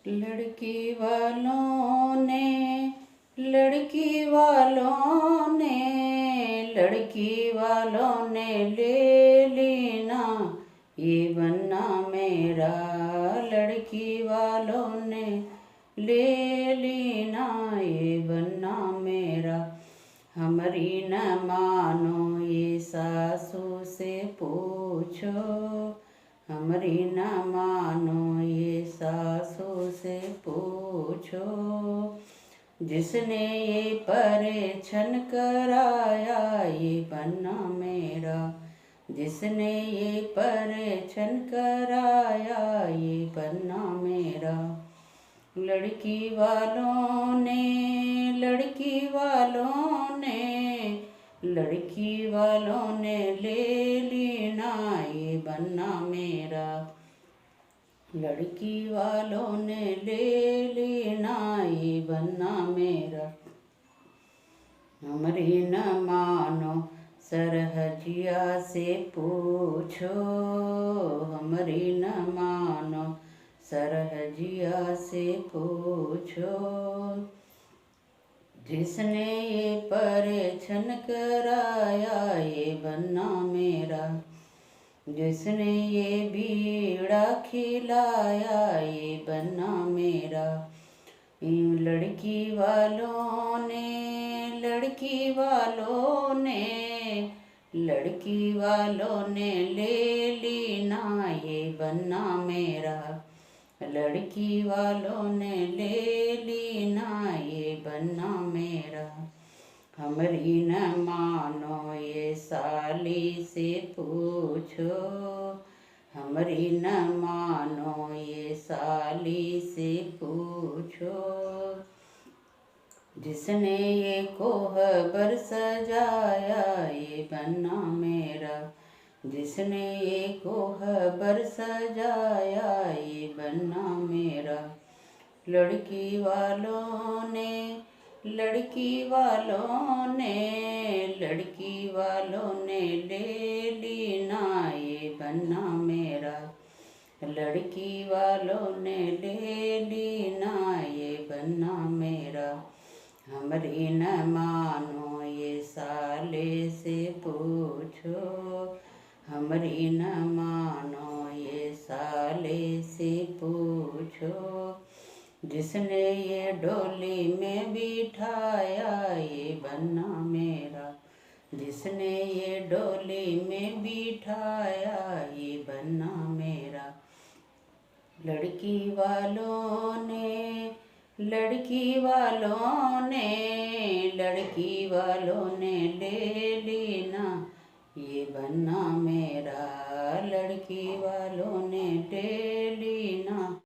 लड़की वालों ने लड़की वालों ने लड़की वालों ने ले लेना ये बनना मेरा। लड़की वालों ने ले लेना ये बनना मेरा। हमारी न मानो ये सासू से पूछो। हमारी न मानो ये सासू से पूछो। जिसने ये परेशान कराया ये बनना मेरा। जिसने ये परेशान कराया ये बनना मेरा। लड़की वालों ने लड़की वालों ने लड़की वालों ने ले लेना ये बनना मेरा। लड़की वालों ने ले लेना ये बनना मेरा। हमारी न मानो सरहजिया से पूछो। हमारी न मानो सरहजिया से पूछो। जिसने ये परेशान कराया ये बनना मेरा। जिसने ये बीड़ा खिलाया ये बनना मेरा। लड़की वालों ने लड़की वालों ने लड़की वालों ने ले लेना ये बनना मेरा। लड़की वालों ने ले लेना ये बनना मेरा। हमारी न मानो ये साली से पूछो। हमारी न मानो ये साली से पूछो। जिसने ये कोहबर सजाया ये बनना मेरा। जिसने ये कोहबर सजाया ये बनना मेरा। लड़की वालों ने लड़की वालों ने लड़की वालों ने ले लेना ये बनना मेरा। लड़की वालों ने ले लेना ये बनना मेरा। हमारी न मानो ये साले से पूछो। हमारी न मानो ये साले से पूछो। जिसने ये डोली में बिठाया ये बनना मेरा। जिसने ये डोली में बिठाया ये बनना मेरा। लड़की वालों ने लड़की वालों ने लड़की वालों ने ले लेना ये बनना मेरा। लड़की वालों ने ले लेना।